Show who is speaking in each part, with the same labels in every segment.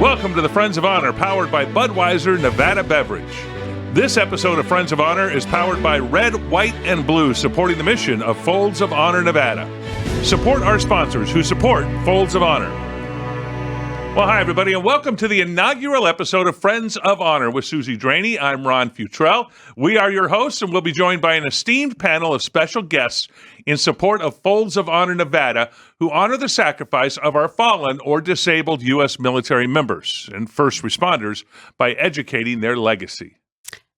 Speaker 1: Welcome to the Friends of Honor, powered by Budweiser Nevada Beverage. This episode of Friends of Honor is powered by Red, White, and Blue, supporting the mission of Folds of Honor, Nevada. Support our sponsors who support Folds of Honor. Well, hi, everybody, and welcome to the inaugural episode of Friends of Honor with Susie Draney. I'm Ron Futrell. We are your hosts, and we'll be joined by an esteemed panel of special guests in support of Folds of Honor, Nevada, who honor the sacrifice of our fallen or disabled U.S. military members and first responders by educating their legacy.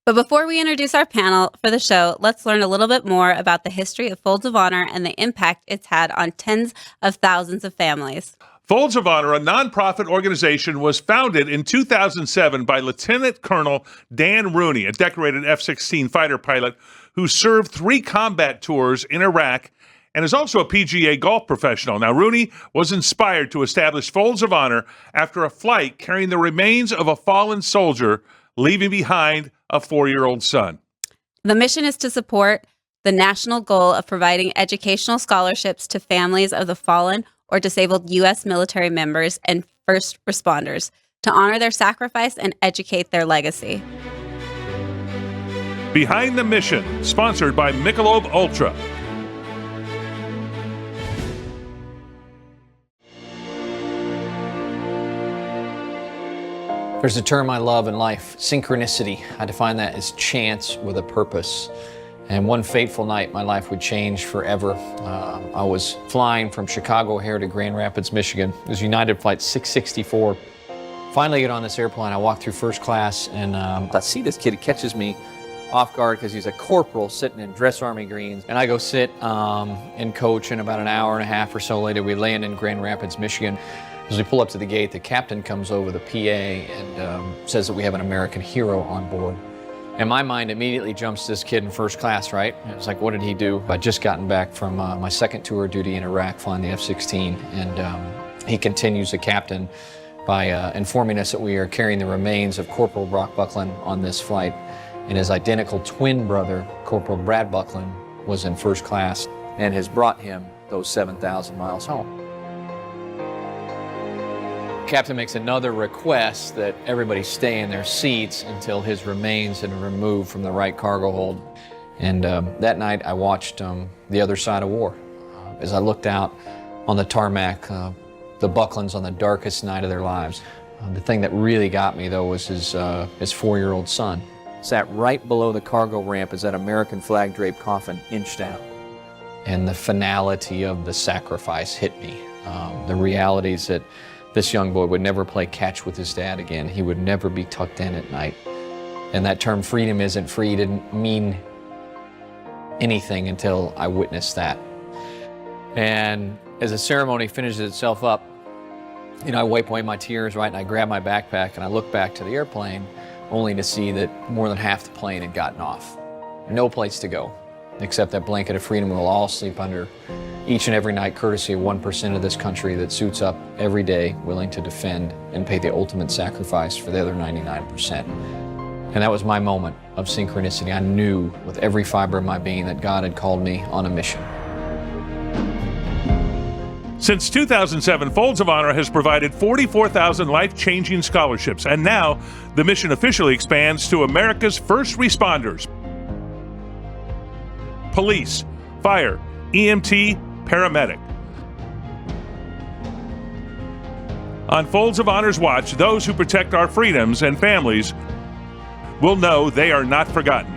Speaker 2: But before we introduce our panel for the show, let's learn a little bit more about the history of Folds of Honor and the impact it's had on tens of thousands of families.
Speaker 1: Folds of Honor, a nonprofit organization, was founded in 2007 by Lieutenant Colonel Dan Rooney, a decorated F-16 fighter pilot who served 3 combat tours in Iraq and is also a PGA golf professional. Now, Rooney was inspired to establish Folds of Honor after a flight carrying the remains of a fallen soldier, leaving behind a 4-year-old son.
Speaker 2: The mission is to support the national goal of providing educational scholarships to families of the fallen or disabled U.S. military members and first responders to honor their sacrifice and educate their legacy.
Speaker 1: Behind the Mission, sponsored by Michelob Ultra.
Speaker 3: There's a term I love in life, synchronicity. I define that as chance with a purpose. And one fateful night, my life would change forever. I was flying from Chicago O'Hare to Grand Rapids, Michigan. It was United Flight 664. Finally get on this airplane, I walk through first class, and I see this kid. He catches me off guard because he's a corporal sitting in dress army greens. And I go sit in coach, and about an hour and a half or so later, we land in Grand Rapids, Michigan. As we pull up to the gate, the captain comes over, the PA, and says that we have an American hero on board. And my mind immediately jumps to this kid in first class, right? It was like, what did he do? I'd just gotten back from my second tour of duty in Iraq, flying the F-16, and he continues, the captain, by informing us that we are carrying the remains of Corporal Brock Buckland on this flight, and his identical twin brother, Corporal Brad Buckland, was in first class and has brought him those 7,000 miles home. Captain makes another request that everybody stay in their seats until his remains had been removed from the right cargo hold. And that night I watched The Other Side of War. As I looked out on the tarmac, the Bucklands on the darkest night of their lives. The thing that really got me, though, was his 4-year-old son. Sat right below the cargo ramp as that American flag draped coffin inched out. And the finality of the sacrifice hit me. The realities that this young boy would never play catch with his dad again. He would never be tucked in at night. And that term, freedom isn't free, didn't mean anything until I witnessed that. And as the ceremony finishes itself up, I wipe away my tears, right, and I grab my backpack and I look back to the airplane, only to see that more than half the plane had gotten off. No place to go, except that blanket of freedom we'll all sleep under each and every night, courtesy of 1% of this country that suits up every day, willing to defend and pay the ultimate sacrifice for the other 99%. And that was my moment of synchronicity. I knew with every fiber of my being that God had called me on a mission.
Speaker 1: Since 2007, Folds of Honor has provided 44,000 life-changing scholarships, and now the mission officially expands to America's first responders: police, fire, EMT, paramedic. On Folds of Honor's watch, those who protect our freedoms and families will know they are not forgotten.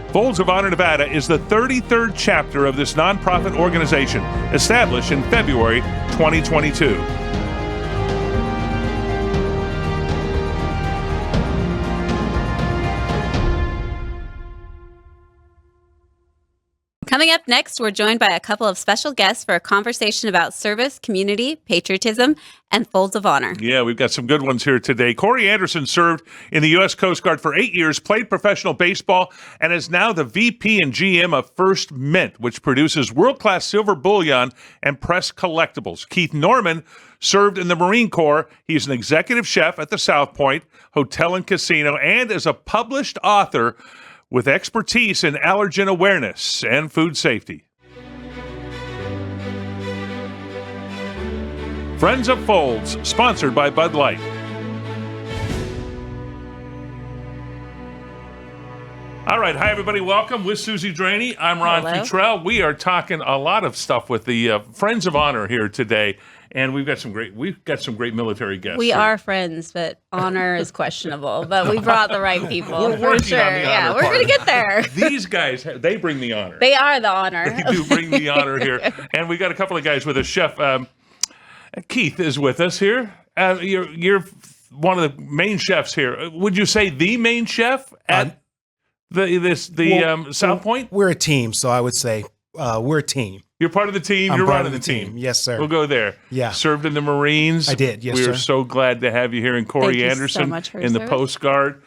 Speaker 1: Folds of Honor Nevada is the 33rd chapter of this nonprofit organization, established in February 2022.
Speaker 2: Coming up next, we're joined by a couple of special guests for a conversation about service, community, patriotism, and Folds of Honor.
Speaker 1: Yeah, we've got some good ones here today. Cory Anderson served in the U.S. Coast Guard for 8 years, played professional baseball, and is now the VP and GM of First Mint, which produces world-class silver bullion and pressed collectibles. Keith Norman served in the Marine Corps. He's an executive chef at the South Point Hotel and Casino, and is a published author with expertise in allergen awareness and food safety. Friends of Folds, sponsored by Bud Light. All right. Hi, everybody. Welcome. With Susie Draney, I'm Ron
Speaker 2: Hello.
Speaker 1: Futrell. We are talking a lot of stuff with the Friends of Honor here today, and we've got some great military guests.
Speaker 2: We
Speaker 1: here.
Speaker 2: are friends, but honor is questionable. But we brought the right people.
Speaker 1: We're
Speaker 2: for
Speaker 1: working
Speaker 2: sure.
Speaker 1: on the honor
Speaker 2: Yeah, we're
Speaker 1: part.
Speaker 2: going to get there.
Speaker 1: These guys, they bring the honor.
Speaker 2: They are the honor.
Speaker 1: They do bring the honor here. And we got a couple of guys with us. Chef Keith is with us here. You're one of the main chefs here. Would you say the main chef at South Point?
Speaker 4: We're a team, so I would say we're a team.
Speaker 1: You're part of the team.
Speaker 4: I'm
Speaker 1: You're
Speaker 4: part
Speaker 1: running
Speaker 4: of
Speaker 1: the
Speaker 4: the
Speaker 1: team.
Speaker 4: team. Yes, sir.
Speaker 1: We'll go there.
Speaker 4: Yeah.
Speaker 1: Served in the Marines.
Speaker 4: I did. Yes,
Speaker 1: we are
Speaker 4: sir.
Speaker 1: so glad to have you here, and Cory
Speaker 2: Thank you so
Speaker 1: Anderson
Speaker 2: much for your
Speaker 1: in the
Speaker 2: service.
Speaker 1: Coast Guard,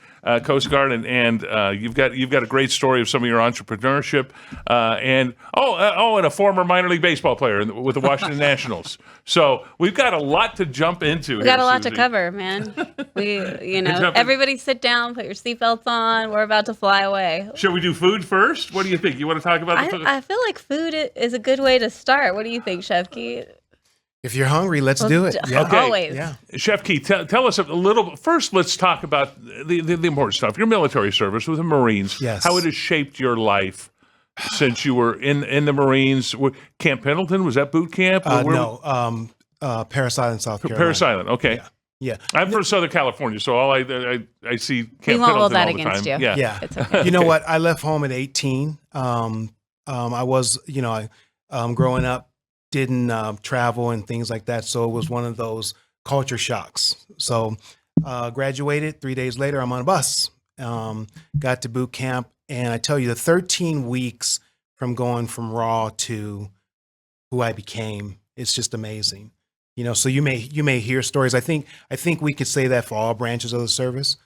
Speaker 1: and you've got a great story of some of your entrepreneurship, and a former minor league baseball player with the Washington Nationals. So we've got a lot to jump into.
Speaker 2: We got
Speaker 1: here,
Speaker 2: a lot
Speaker 1: Susie.
Speaker 2: to cover, man.
Speaker 1: jumping-
Speaker 2: Everybody sit down, put your seatbelts on. We're about to fly away.
Speaker 1: Should we do food first? What do you think? You want to talk about the food?
Speaker 2: I feel like food is a good way to start. What do you think, Chef Keith?
Speaker 4: If you're hungry, let's do it. Yeah.
Speaker 1: Okay.
Speaker 2: Always.
Speaker 4: Yeah.
Speaker 1: Chef Keith, tell us a little. First, let's talk about the important stuff. Your military service with the Marines.
Speaker 4: Yes.
Speaker 1: How it has shaped your life since you were in the Marines. Camp Pendleton, was that boot camp? Or where-
Speaker 4: Paris Island, South Carolina.
Speaker 1: Paris Island. Okay.
Speaker 4: Yeah.
Speaker 1: I'm from Southern California, so all I see Camp
Speaker 2: We won't hold
Speaker 1: Pendleton
Speaker 2: that
Speaker 1: all the
Speaker 2: against
Speaker 1: time.
Speaker 2: you.
Speaker 1: Yeah.
Speaker 2: It's okay.
Speaker 4: You know what? I left home at 18. I was, growing up, didn't travel and things like that. So it was one of those culture shocks. So graduated. 3 days later, I'm on a bus. Got to boot camp. And I tell you, the 13 weeks from going from raw to who I became, it's just amazing. So you may hear stories. I think we could say that for all branches of the service.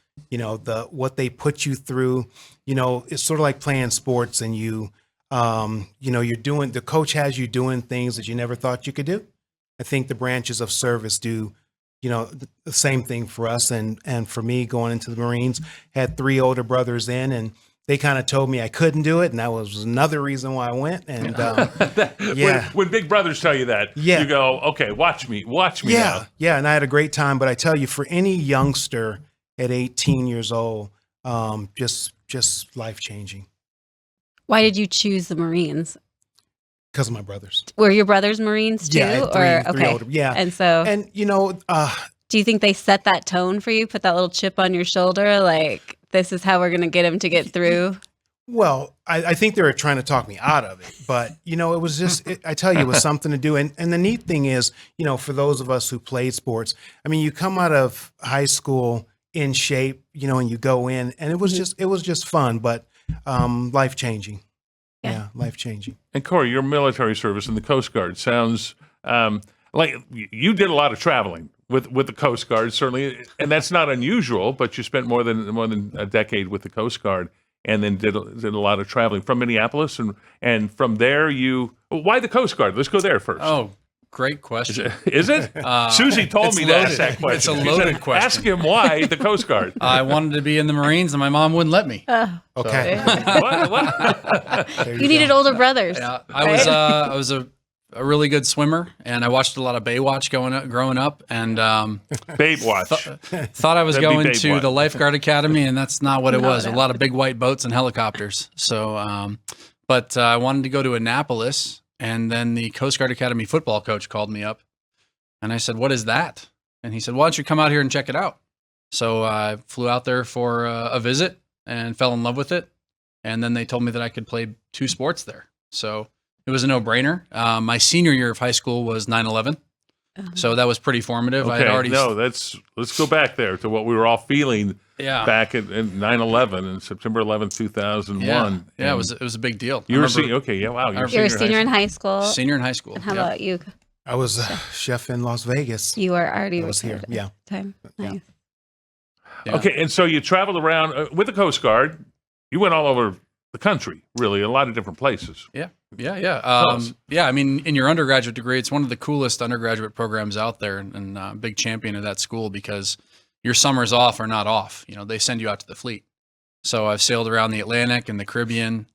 Speaker 4: What they put you through. It's sort of like playing sports, and you're doing. The coach has you doing things that you never thought you could do. I think the branches of service do, the same thing for us, and for me going into the Marines, had 3 older brothers in, and they kind of told me I couldn't do it, and that was another reason why I went. And
Speaker 1: When big brothers tell you that,
Speaker 4: Yeah.
Speaker 1: you go, okay, watch me
Speaker 4: yeah,
Speaker 1: now.
Speaker 4: yeah, and I had a great time. But I tell you, for any youngster at 18 years old, just life changing
Speaker 2: Why did you choose the Marines?
Speaker 4: because of my brothers.
Speaker 2: Were your brothers Marines too?
Speaker 4: Yeah, I had three older. Yeah,
Speaker 2: And so,
Speaker 4: and
Speaker 2: do you think they set that tone for you? Put that little chip on your shoulder, like this is how we're going to get him to get through?
Speaker 4: well, I think they were trying to talk me out of it, but it was just, I tell you, it was something to do. And the neat thing is, for those of us who played sports, I mean, you come out of high school in shape, and you go in, and it was just fun, but life changing. Yeah, life changing.
Speaker 1: And Cory, your military service in the Coast Guard sounds like you did a lot of traveling with the Coast Guard, certainly, and that's not unusual. But you spent more than a decade with the Coast Guard, and then did a lot of traveling from Minneapolis, and from there why the Coast Guard? Let's go there first.
Speaker 5: Oh, great question.
Speaker 1: Is it? Susie told me to ask that question.
Speaker 5: It's a
Speaker 1: She
Speaker 5: loaded
Speaker 1: said,
Speaker 5: question.
Speaker 1: Ask him why the Coast Guard.
Speaker 5: I wanted to be in the Marines, and my mom wouldn't let me.
Speaker 4: Okay.
Speaker 1: What?
Speaker 4: There
Speaker 2: You needed older brothers.
Speaker 5: Yeah, I was a really good swimmer, and I watched a lot of Baywatch growing up, and
Speaker 1: Babe watch.
Speaker 5: thought I was
Speaker 1: That'd be
Speaker 5: going
Speaker 1: Baywatch.
Speaker 5: to the lifeguard academy, and that's not what it was.
Speaker 2: no.
Speaker 5: A lot of big white boats and helicopters. So, but I wanted to go to Annapolis, and then the Coast Guard Academy football coach called me up, and I said, "What is that?" And he said, "Why don't you come out here and check it out?" So I flew out there for a visit and fell in love with it, and then they told me that I could play 2 sports there. So it was a no-brainer. My senior year of high school was 9/11, so that was pretty formative. I had
Speaker 1: Okay,
Speaker 5: already
Speaker 1: let's go back there to what we were all feeling
Speaker 5: yeah.
Speaker 1: back in 9/11 and September 11th, 2001.
Speaker 5: Yeah, it was a big deal.
Speaker 1: You were
Speaker 5: I remember
Speaker 1: okay, yeah, wow.
Speaker 2: You're a senior in high school.
Speaker 5: senior in high school.
Speaker 2: And how
Speaker 5: yeah.
Speaker 2: about you?
Speaker 4: I was a chef in Las Vegas.
Speaker 2: You were already
Speaker 4: I was here.
Speaker 2: retired
Speaker 4: Yeah.
Speaker 2: at the time.
Speaker 4: Yeah.
Speaker 2: Nice.
Speaker 5: Yeah.
Speaker 1: Okay, and so you traveled around with the Coast Guard. You went all over the country, really, a lot of different places.
Speaker 5: Yeah.
Speaker 1: us.
Speaker 5: Yeah, I mean, in your undergraduate degree, it's one of the coolest undergraduate programs out there, and big champion of that school because your summers off are not off. They send you out to the fleet. So I've sailed around the Atlantic and the Caribbean,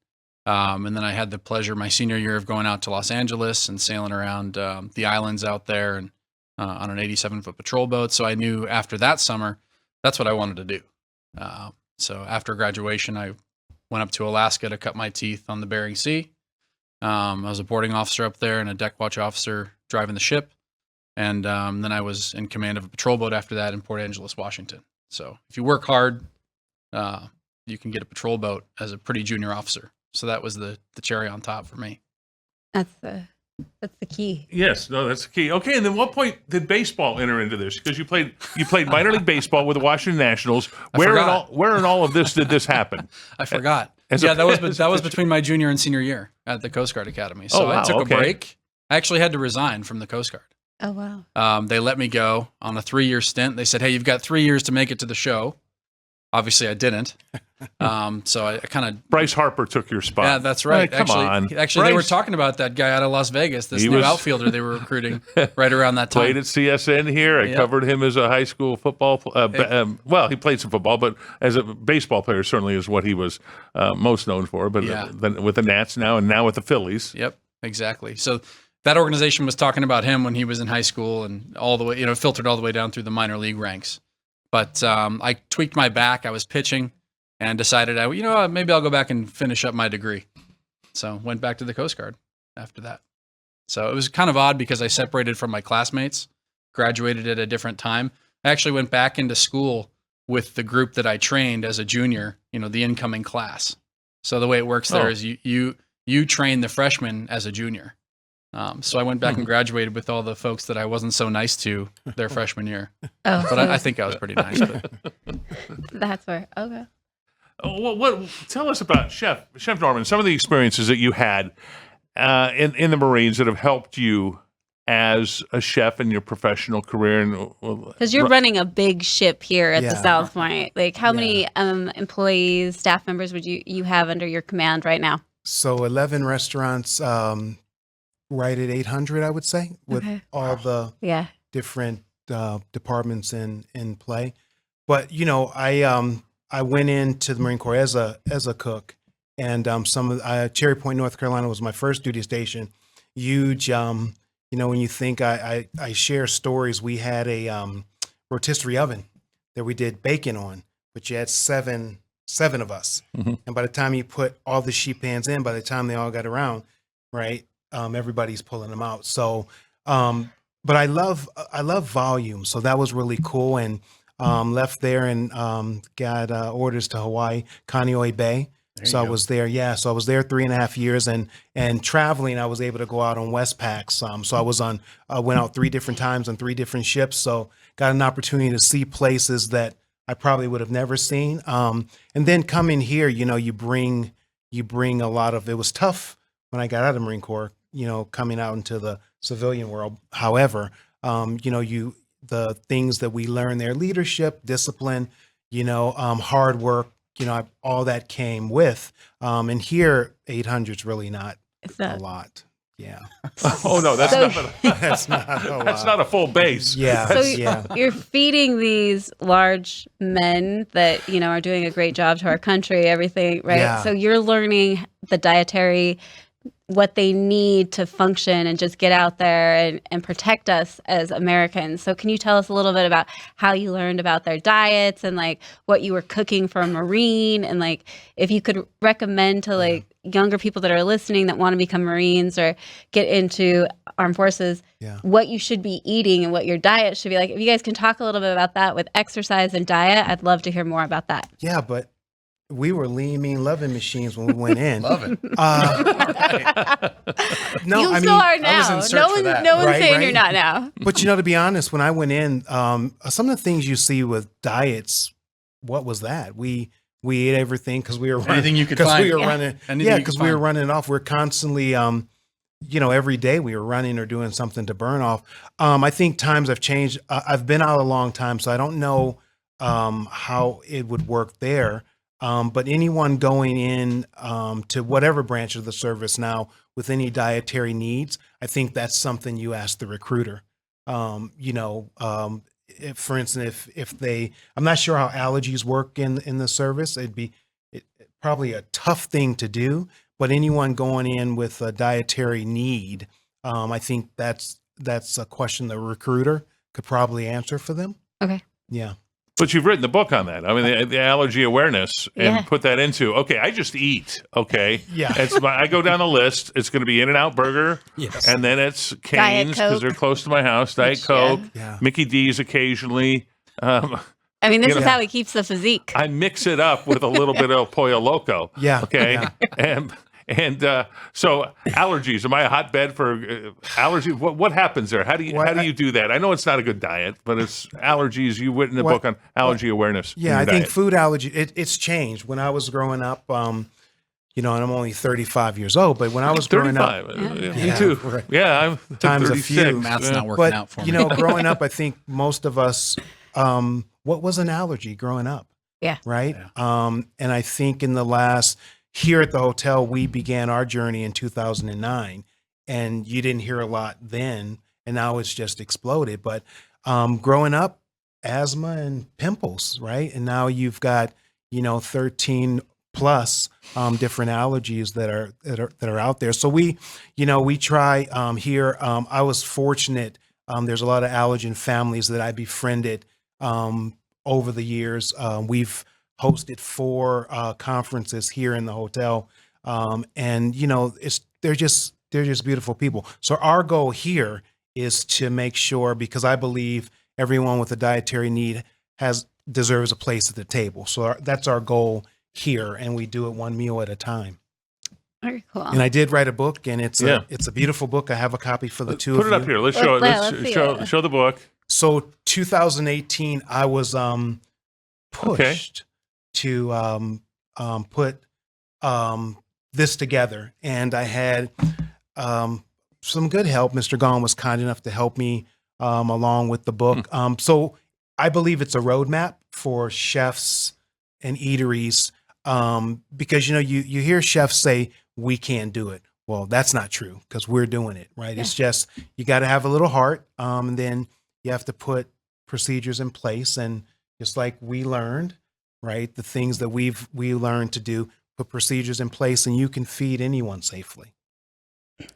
Speaker 5: and then I had the pleasure my senior year of going out to Los Angeles and sailing around the islands out there, and on an 87-foot patrol boat. So I knew after that summer, that's what I wanted to do. So after graduation, I went up to Alaska to cut my teeth on the Bering Sea. I was a boarding officer up there and a deck watch officer driving the ship. And then I was in command of a patrol boat after that in Port Angeles, Washington. So if you work hard, you can get a patrol boat as a pretty junior officer. So that was the cherry on top for me.
Speaker 2: That's the key.
Speaker 1: Yes, no, that's the key. Okay, and then what point did baseball enter into this? Because you played minor league baseball with the Washington Nationals. Where in all of this did this happen?
Speaker 5: I forgot. That was between my junior and senior year at the Coast Guard Academy. So I took a break. I actually had to resign from the Coast Guard.
Speaker 2: Oh, wow.
Speaker 5: They let me go on a 3-year stint. They said, hey, you've got 3 years to make it to the show. Obviously, I didn't. So I kind of...
Speaker 1: Bryce Harper took your spot.
Speaker 5: Yeah, that's right.
Speaker 1: Come on.
Speaker 5: Actually, they were talking about that guy out of Las Vegas, this new outfielder they were recruiting right around that time.
Speaker 1: Played at CSN here. I covered him as a high school football... well, he played some football, but as a baseball player certainly is what he was most known for. But then with the Nats now and now with the Phillies.
Speaker 5: Yep, exactly. So that organization was talking about him when he was in high school and all the way, filtered all the way down through the minor league ranks. But I tweaked my back. I was pitching and decided, maybe I'll go back and finish up my degree. So went back to the Coast Guard after that. So it was kind of odd because I separated from my classmates, graduated at a different time. I actually went back into school with the group that I trained as a junior, the incoming class. So the way it works there is you train the freshmen as a junior. So I went back and graduated with all the folks that I wasn't so nice to their freshman year. But I think I was pretty nice. But.
Speaker 2: That's where, okay.
Speaker 1: Tell us about Chef Norman, some of the experiences that you had in the Marines that have helped you as a chef in your professional career.
Speaker 2: Because you're running a big ship here at the South Point. Like how many employees, staff members would you have under your command right now?
Speaker 4: So 11 restaurants, right at 800, I would say, with all the different departments in play. But I went into the Marine Corps as a cook, and Cherry Point, North Carolina was my first duty station. Huge, when you think I share stories, we had a rotisserie oven that we did bacon on, but you had seven of us, and by the time you put all the sheet pans in, by the time they all got around, right. Everybody's pulling them out. So, but I love volume. So that was really cool. And left there and got orders to Hawaii, Kaneohe Bay. So I was there. Yeah. So I was there 3.5 years and traveling. I was able to go out on Westpacks. So I went out 3 different times on 3 different ships. So got an opportunity to see places that I probably would have never seen. And then coming here, you bring a lot of, it was tough when I got out of the Marine Corps, coming out into the civilian world. However, the things that we learned there, leadership, discipline, hard work, all that came with. And here, 800 is really not a lot. Yeah.
Speaker 1: Oh no, that's
Speaker 4: That's not a lot.
Speaker 1: That's not a full base.
Speaker 4: Yeah.
Speaker 2: So you're feeding these large men that, are doing a great job to our country, everything, right?
Speaker 4: Yeah.
Speaker 2: So you're learning the dietary, what they need to function and just get out there and protect us as Americans. So can you tell us a little bit about how you learned about their diets and like what you were cooking for a Marine, and like if you could recommend to like younger people that are listening that want to become Marines or get into armed forces, what you should be eating and what your diet should be like. If you guys can talk a little bit about that with exercise and diet, I'd love to hear more about that.
Speaker 4: Yeah, but we were lean, mean, loving machines when we went in.
Speaker 5: Love it.
Speaker 4: No,
Speaker 2: you
Speaker 4: I
Speaker 2: still
Speaker 4: mean,
Speaker 2: are now. No one's saying you're not now.
Speaker 4: But to be honest, when I went in, some of the things you see with diets, what was that? We ate everything because we were running.
Speaker 5: Anything you could find.
Speaker 4: We were running. Because we were running off. We're constantly, every day we were running or doing something to burn off. I think times have changed. I've been out a long time, so I don't know how it would work there. But anyone going in to whatever branch of the service now with any dietary needs, I think that's something you ask the recruiter. If, for instance, if they, I'm not sure how allergies work in the service. It'd be probably a tough thing to do. But anyone going in with a dietary need, I think that's that's a question the recruiter could probably answer for them.
Speaker 2: Okay.
Speaker 4: Yeah.
Speaker 1: But you've written the book on that. I mean, the allergy awareness, and
Speaker 2: Yeah.
Speaker 1: put that into, okay, I just eat, okay?
Speaker 4: Yeah.
Speaker 1: I go down the list. It's going to be In-N-Out Burger,
Speaker 4: Yes.
Speaker 1: and then it's
Speaker 2: Diet
Speaker 1: Cane's because
Speaker 2: Coke.
Speaker 1: they're close to my house, Diet
Speaker 2: Which,
Speaker 1: Coke,
Speaker 4: Yeah.
Speaker 1: Mickey D's occasionally.
Speaker 2: I mean, this
Speaker 1: You
Speaker 2: is
Speaker 1: know.
Speaker 2: how he keeps the physique.
Speaker 1: I mix it up with a little bit of Pollo Loco.
Speaker 4: Yeah.
Speaker 1: Okay.
Speaker 4: Yeah.
Speaker 1: And so allergies. Am I a hotbed for allergy? What happens there? How do you do that? I know it's not a good diet, but it's allergies. You written a book on allergy awareness.
Speaker 4: Yeah,
Speaker 1: in
Speaker 4: I
Speaker 1: your
Speaker 4: think
Speaker 1: diet.
Speaker 4: food allergy, it's changed. When I was growing up, you know, and I'm only 35 years old, but when I was growing up,
Speaker 1: 35.
Speaker 2: Yeah.
Speaker 1: Me
Speaker 4: Yeah,
Speaker 1: too.
Speaker 4: right.
Speaker 1: Yeah, I'm
Speaker 4: Times a
Speaker 1: 36.
Speaker 4: few.
Speaker 5: Math's
Speaker 1: Yeah.
Speaker 5: not working out
Speaker 4: but
Speaker 5: for me.
Speaker 4: you know, growing up, I think most of us, what was an allergy growing up?
Speaker 2: Yeah.
Speaker 4: Right. And I think in the last, here at the hotel, we began our journey in 2009, and you didn't hear a lot then, and now it's just exploded. But growing up, asthma and pimples, right? And now you've got, you know, 13 plus different allergies that are out there. So we try here. I was fortunate. There's a lot of allergen families that I befriended over the years. We've hosted 4 conferences here in the hotel, and you know, they're just beautiful people. So our goal here is to make sure, because I believe everyone with a dietary need deserves a place at the table. So that's our goal here, and we do it one meal at a time.
Speaker 2: Very cool.
Speaker 4: And I did write a book, and it's
Speaker 1: Yeah.
Speaker 4: a beautiful book. I have a copy for the two
Speaker 1: Put
Speaker 4: of
Speaker 1: it
Speaker 4: you.
Speaker 1: up here. Let's show it.
Speaker 2: Let's see it.
Speaker 1: Show the book.
Speaker 4: So 2018, I was pushed to put this together, and I had some good help. Mr. Gahn was kind enough to help me along with the book. So I believe it's a roadmap for chefs and eateries, because you know, you hear chefs say we can't do it. Well, that's not true, because we're doing it, right? It's just, you got to have a little heart, and then you have to put procedures in place, and just like we learned, right, the things that we learned to do, put procedures in place, and you can feed anyone safely.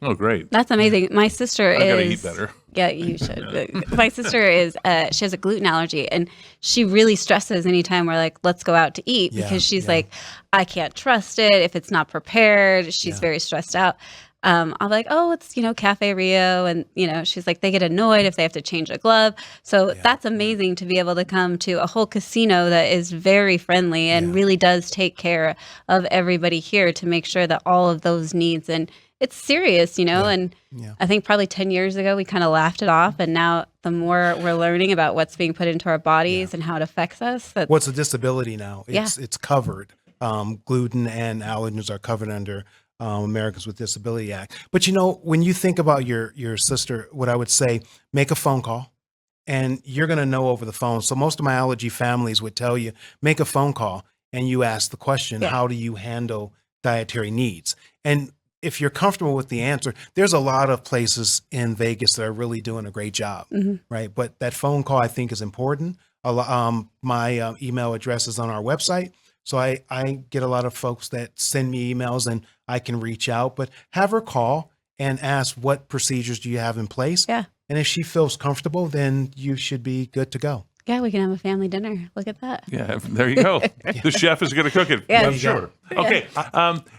Speaker 1: Oh, great.
Speaker 2: That's amazing. My sister
Speaker 1: I gotta
Speaker 2: is.
Speaker 1: eat better.
Speaker 2: Yeah, you should. My sister is. She has a gluten allergy, and she really stresses anytime we're like, "Let's go out to eat,"
Speaker 4: Yeah,
Speaker 2: because she's
Speaker 4: yeah.
Speaker 2: like, "I can't trust it if it's not prepared." She's
Speaker 4: Yeah.
Speaker 2: very stressed out. I'm like, "Oh, it's Cafe Rio," and she's like, they get annoyed if they have to change a glove. So
Speaker 4: Yeah.
Speaker 2: that's amazing to be able to come to a whole casino that is very friendly and
Speaker 4: Yeah.
Speaker 2: really does take care of everybody here to make sure that all of those needs, and it's serious, and
Speaker 4: Yeah.
Speaker 2: I think probably 10 years ago, we kind of laughed it off. And now the more we're learning about what's being put into our bodies and how it affects us.
Speaker 4: What's a disability now? It's covered. Gluten and allergens are covered under Americans with Disability Act. But when you think about your sister, what I would say, make a phone call, and you're going to know over the phone. So most of my allergy families would tell you, make a phone call, and you ask the question, how do you handle dietary needs? And if you're comfortable with the answer, there's a lot of places in Vegas that are really doing a great job, right? But that phone call, I think, is important. My email address is on our website. So I get a lot of folks that send me emails, and I can reach out, but have her call and ask, what procedures do you have in place?
Speaker 2: Yeah.
Speaker 4: And if she feels comfortable, then you should be good to go.
Speaker 2: Yeah, we can have a family dinner. Look at that.
Speaker 1: Yeah, there you go. The chef is going to cook it.
Speaker 2: Yeah.
Speaker 1: I'm
Speaker 2: There you
Speaker 1: sure. Okay,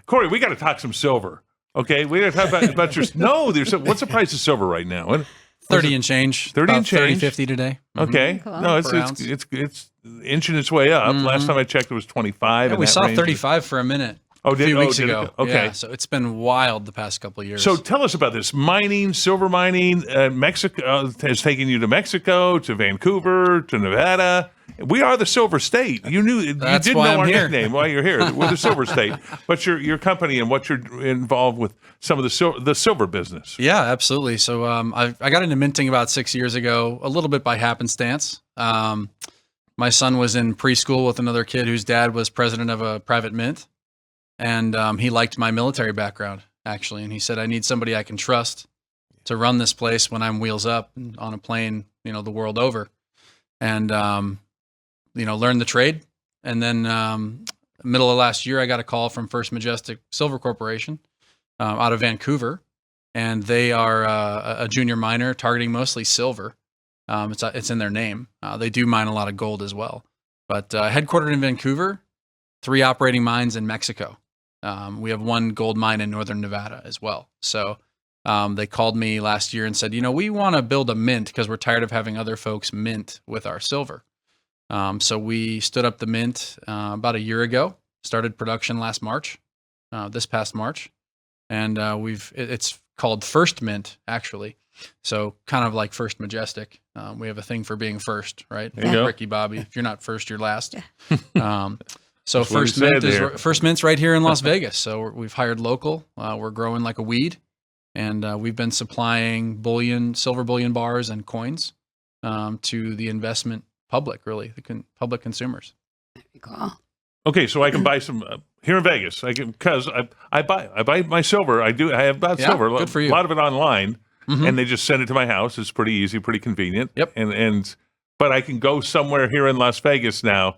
Speaker 1: Cory, we got to talk some silver. Okay, we got to talk about your. No, what's the price of silver right now? What-
Speaker 5: 30 and change.
Speaker 1: 30 and
Speaker 5: About 30,
Speaker 1: change.
Speaker 5: 50 today.
Speaker 1: Okay,
Speaker 2: Cool.
Speaker 1: no,
Speaker 5: Per ounce.
Speaker 1: it's inching its way up. Last time I checked, it was 25.
Speaker 5: Yeah,
Speaker 1: in
Speaker 5: we
Speaker 1: that
Speaker 5: saw
Speaker 1: range.
Speaker 5: 35 for a minute.
Speaker 1: Oh,
Speaker 5: a few weeks
Speaker 1: did it?
Speaker 5: ago.
Speaker 1: Okay.
Speaker 5: Yeah, so it's been wild the past couple of years.
Speaker 1: So tell us about this mining, silver mining. Mexico has taken you to Mexico, to Vancouver, to Nevada. We are the silver state. You
Speaker 5: That's
Speaker 1: didn't
Speaker 5: why
Speaker 1: know
Speaker 5: I'm
Speaker 1: our
Speaker 5: here.
Speaker 1: nickname while you're here. We're the silver state. But your company and what you're involved with some of the silver business.
Speaker 5: Yeah, absolutely. So I got into minting about 6 years ago, a little bit by happenstance. My son was in preschool with another kid whose dad was president of a private mint. And he liked my military background, actually. And he said, I need somebody I can trust to run this place when I'm wheels up and on a plane, the world over. And, learn the trade. And then middle of last year, I got a call from First Majestic Silver Corporation out of Vancouver. and they are a junior miner targeting mostly silver. It's in their name. They do mine a lot of gold as well, but headquartered in Vancouver, 3 operating mines in Mexico. We have 1 gold mine in northern Nevada as well. So they called me last year and said, we want to build a mint because we're tired of having other folks mint with our silver. So we stood up the mint about a year ago, started production last March, this past March. And it's called First Mint, actually. So kind of like First Majestic. We have a thing for being first, right?
Speaker 1: There you go.
Speaker 5: Ricky Bobby, if you're not first, you're last.
Speaker 2: Yeah.
Speaker 5: So
Speaker 1: That's what he said there.
Speaker 5: First Mint's right here in Las Vegas. So we've hired local. We're growing like a weed. And we've been supplying silver bullion bars and coins to the investment public, really, the public consumers.
Speaker 2: Cool.
Speaker 1: Okay, so I can buy some here in Vegas. I can because I buy my silver. I have bought
Speaker 5: Yeah,
Speaker 1: silver.
Speaker 5: good for you.
Speaker 1: A lot of it online,
Speaker 5: Mhm.
Speaker 1: and they just send it to my house. It's pretty easy, pretty convenient.
Speaker 5: Yep.
Speaker 1: But I can go somewhere here in Las Vegas now.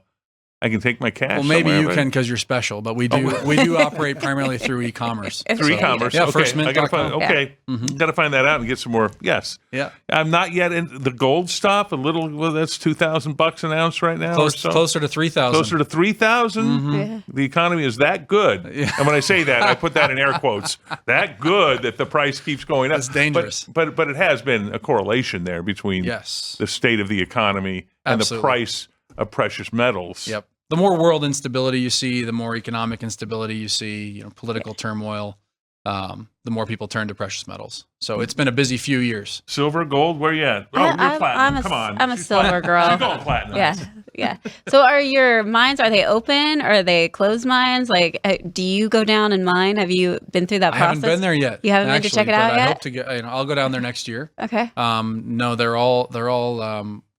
Speaker 1: I can take my cash.
Speaker 5: Well, maybe
Speaker 1: somewhere,
Speaker 5: you
Speaker 1: but-
Speaker 5: can because you're special, but we do operate primarily through e-commerce.
Speaker 1: through e-commerce.
Speaker 5: Yeah,
Speaker 1: okay,
Speaker 5: firstmint.com.
Speaker 1: I gotta find. Okay,
Speaker 5: Mhm.
Speaker 1: gotta find that out and get some more. Yes,
Speaker 5: Yeah,
Speaker 1: I'm not yet in the gold stuff. Well, that's $2,000 an ounce right now. or so.
Speaker 5: closer to 3,000.
Speaker 1: Closer to 3,000.
Speaker 5: Mhm.
Speaker 2: Yeah.
Speaker 1: The economy is that good.
Speaker 5: Yeah.
Speaker 1: And when I say that, I put that in air quotes. That good that the price keeps going up.
Speaker 5: That's dangerous.
Speaker 1: But it has been a correlation there between
Speaker 5: Yes.
Speaker 1: the state of the economy and
Speaker 5: Absolutely.
Speaker 1: the price of precious metals.
Speaker 5: Yep. The more world instability you see, the more economic instability you see, political turmoil, the more people turn to precious metals. So it's been a busy few years.
Speaker 1: Silver, gold, where you at? Oh, you're platinum. Come on.
Speaker 2: I'm a
Speaker 1: She's
Speaker 2: silver girl.
Speaker 1: She's going platinum.
Speaker 2: Yeah. So are your mines, are they open? Are they closed mines? Like, do you go down and mine? Have you been through that
Speaker 5: I
Speaker 2: process?
Speaker 5: haven't been there yet.
Speaker 2: You haven't been to check it
Speaker 5: but
Speaker 2: out
Speaker 5: I
Speaker 2: yet?
Speaker 5: hope to get. I'll go down there next year.
Speaker 2: Okay.
Speaker 5: No, they're all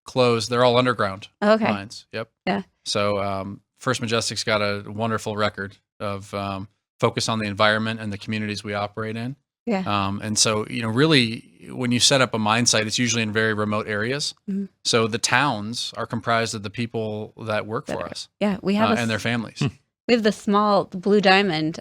Speaker 5: closed. They're all underground
Speaker 2: Okay.
Speaker 5: mines. Yep.
Speaker 2: Yeah.
Speaker 5: So First Majestic's got a wonderful record of focus on the environment and the communities we operate in.
Speaker 2: Yeah.
Speaker 5: And so, really, when you set up a mine site, it's usually in very remote areas.
Speaker 2: Mhm.
Speaker 5: So the towns are comprised of the people that work for us
Speaker 2: Yeah. We have
Speaker 5: and their families.
Speaker 2: we have the Blue Diamond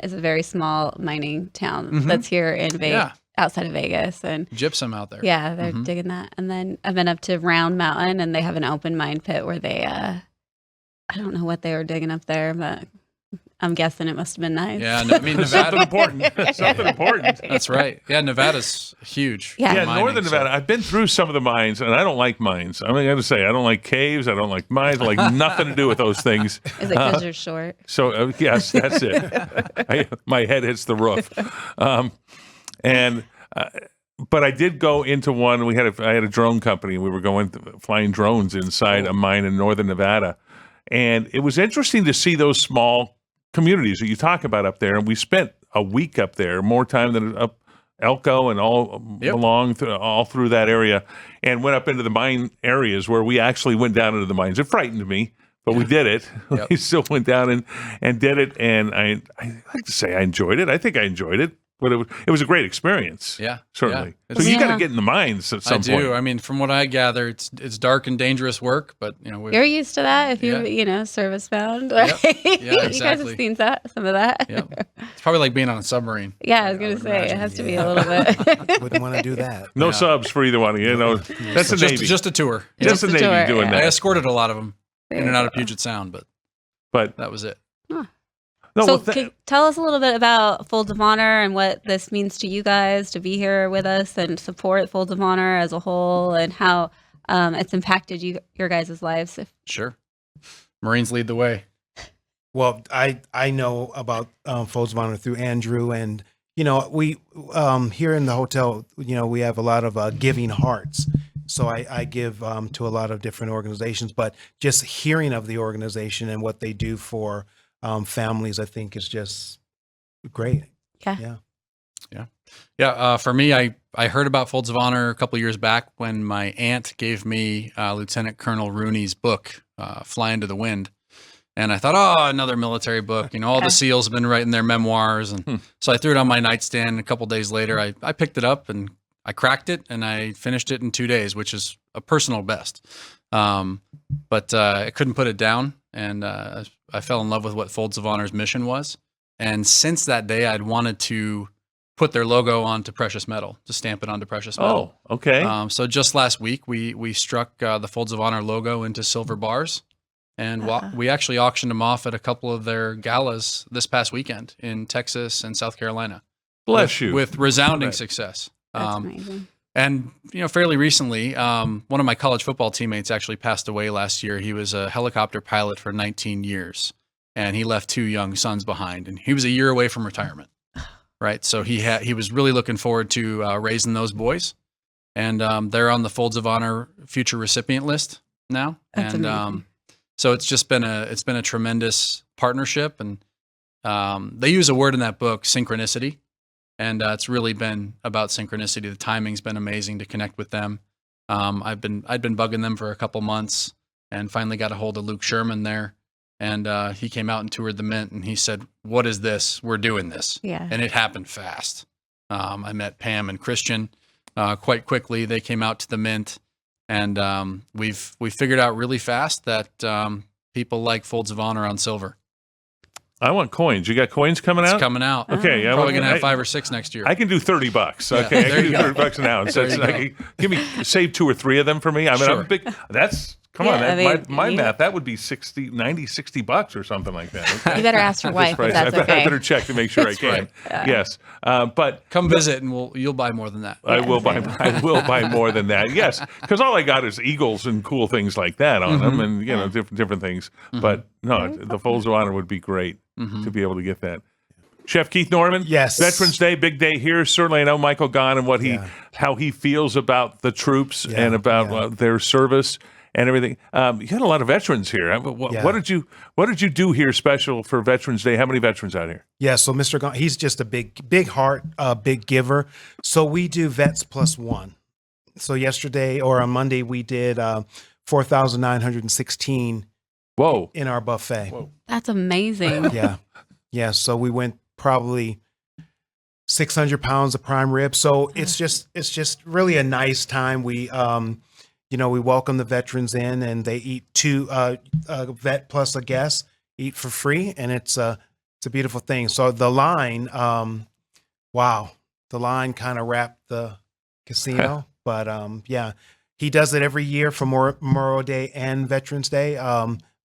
Speaker 2: is a very small mining town
Speaker 5: Mhm.
Speaker 2: that's here in Vegas,
Speaker 5: Yeah.
Speaker 2: outside of Vegas. And
Speaker 5: Gypsum out there.
Speaker 2: yeah, they're
Speaker 5: Mhm.
Speaker 2: digging that. And then I've been up to Round Mountain and they have an open mine pit where they, I don't know what they were digging up there, but I'm guessing it must have been nice.
Speaker 5: Yeah, I mean,
Speaker 1: Something
Speaker 5: Nevada.
Speaker 1: important. Something important.
Speaker 5: That's right. Yeah, Nevada's huge.
Speaker 2: Yeah.
Speaker 1: Yeah,
Speaker 5: mining,
Speaker 1: northern
Speaker 5: so-
Speaker 1: Nevada. I've been through some of the mines, and I don't like mines. I got to say, I don't like caves. I don't like mines. I like nothing to do with those things.
Speaker 2: Is it because you're short?
Speaker 1: So yes, that's it. My head hits the roof, but I did go into one. I had a drone company. We were flying drones inside a mine in northern Nevada, and it was interesting to see those small communities that you talk about up there. And we spent a week up there, more time than up Elko and all
Speaker 5: Yep.
Speaker 1: all through that area, and went up into the mine areas where we actually went down into the mines. It frightened me, but we did it.
Speaker 5: Yep.
Speaker 1: We still went down and did it, and I like to say I enjoyed it. I think I enjoyed it, but it was a great experience.
Speaker 5: Yeah.
Speaker 1: Certainly.
Speaker 5: Yeah.
Speaker 1: So you got to
Speaker 2: Yeah.
Speaker 1: get in the mines at some
Speaker 5: I do.
Speaker 1: point.
Speaker 5: I mean, from what I gather, it's dark and dangerous work, but
Speaker 2: You're used to that if you,
Speaker 5: Yeah.
Speaker 2: service bound.
Speaker 5: Yep.
Speaker 2: Right?
Speaker 5: Yeah,
Speaker 2: You guys
Speaker 5: exactly.
Speaker 2: have seen some of that.
Speaker 5: Yep. It's probably like being on a submarine.
Speaker 2: Yeah, I was going
Speaker 5: would
Speaker 2: to say, it
Speaker 5: imagine.
Speaker 2: has to be a little bit.
Speaker 4: Wouldn't want to do that.
Speaker 1: No
Speaker 5: Yeah.
Speaker 1: subs for either one of you. That's the Navy.
Speaker 5: Just a tour.
Speaker 1: Just the
Speaker 2: a
Speaker 1: Navy
Speaker 2: tour,
Speaker 1: doing
Speaker 5: I
Speaker 2: yeah.
Speaker 1: that.
Speaker 5: escorted a lot of them in and out of Puget Sound, but that was it.
Speaker 1: No,
Speaker 2: So
Speaker 1: well,
Speaker 2: tell us a little bit about Folds of Honor and what this means to you guys to be here with us and support Folds of Honor as a whole and how it's impacted your guys' lives.
Speaker 5: Sure. Marines lead the way.
Speaker 4: Well, I know about Folds of Honor through Andrew, and we here in the hotel, we have a lot of giving hearts. So I give to a lot of different organizations, but just hearing of the organization and what they do for families, I think is just great.
Speaker 5: Yeah. For me, I heard about Folds of Honor a couple years back when my aunt gave me Lieutenant Colonel Rooney's book, Fly Into the Wind. And I thought, another military book. All the SEALs have been writing their memoirs. And so I threw it on my nightstand. A couple days later, I picked it up and I cracked it and I finished it in 2 days, which is a personal best. But I couldn't put it down. And I fell in love with what Folds of Honor's mission was. And since that day, I'd wanted to put their logo onto precious metal, to stamp it onto precious metal.
Speaker 1: Oh, okay.
Speaker 5: So just last week, we struck the Folds of Honor logo into silver bars, and we actually auctioned them off at a couple of their galas this past weekend in Texas and South Carolina.
Speaker 1: Bless you.
Speaker 5: With resounding success.
Speaker 2: That's amazing.
Speaker 5: And fairly recently, one of my college football teammates actually passed away last year. He was a helicopter pilot for 19 years, and he left 2 young sons behind, and he was a year away from retirement. Right, so he was really looking forward to raising those boys, and they're on the Folds of Honor future recipient list now.
Speaker 2: That's amazing.
Speaker 5: So it's just been a tremendous partnership, and they use a word in that book, synchronicity. And it's really been about synchronicity. The timing's been amazing to connect with them. I'd been bugging them for a couple months, and finally got a hold of Luke Sherman there, and he came out and toured the Mint, and he said, "What is this? We're doing this."
Speaker 2: Yeah.
Speaker 5: And it happened fast. I met Pam and Christian quite quickly. They came out to the Mint, and we figured out really fast that people like Folds of Honor on silver.
Speaker 1: I want coins. You got coins coming out?
Speaker 5: It's coming out.
Speaker 1: Okay,
Speaker 5: Probably going to have 5 or 6 next year.
Speaker 1: I can do $30.
Speaker 5: Yeah,
Speaker 1: Okay, I
Speaker 5: there
Speaker 1: can
Speaker 5: you
Speaker 1: do
Speaker 5: go.
Speaker 1: $30 an ounce.
Speaker 5: There
Speaker 1: That's
Speaker 5: you
Speaker 1: like, save 2 or 3 of them for me. I mean, I'm
Speaker 5: Sure.
Speaker 1: a big. That's come
Speaker 2: Yeah,
Speaker 1: on.
Speaker 2: I mean,
Speaker 1: My
Speaker 2: you-
Speaker 1: math, that would be $60 or something like that. Okay?
Speaker 2: You better ask your wife if that's
Speaker 1: I
Speaker 2: okay.
Speaker 1: better check to make sure I can.
Speaker 5: right.
Speaker 1: Yes, but
Speaker 5: Come visit, and you'll buy more than that.
Speaker 1: I will buy more than that. Yes, because all I got is eagles and cool things like that on them, and different things. But no, the Folds of Honor would be great to be able to get that. Chef Keith Norman,
Speaker 4: Yes.
Speaker 1: Veterans Day, big day here. Certainly, I know Michael Gahn and how he feels about the troops and about their service and everything. You had a lot of veterans here. What did you do here special for Veterans Day? How many veterans out here?
Speaker 4: Yeah, so Mr. Gahn, he's just a big heart, big giver. So we do Vets Plus One. So yesterday or on Monday we did 4,916
Speaker 1: Whoa.
Speaker 4: in our buffet.
Speaker 2: That's amazing.
Speaker 4: Yeah. So we went probably 600 pounds of prime rib. So it's just really a nice time. We we welcome the veterans in, and they eat 2 vet plus a guest eat for free, and it's a beautiful thing. So the line, the line kind of wrapped the casino, but he does it every year for Memorial Day and Veterans Day.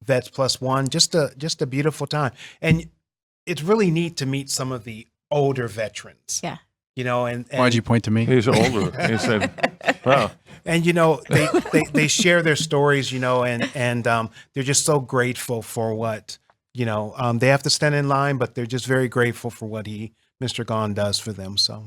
Speaker 4: Vets Plus One, just a beautiful time, and it's really neat to meet some of the older veterans.
Speaker 2: Yeah.
Speaker 4: And
Speaker 5: Why'd you point to me?
Speaker 1: He's older. He said, wow.
Speaker 4: And they share their stories, and they're just so grateful for what they have to stand in line, but they're just very grateful for what Mr. Gahn does for them. So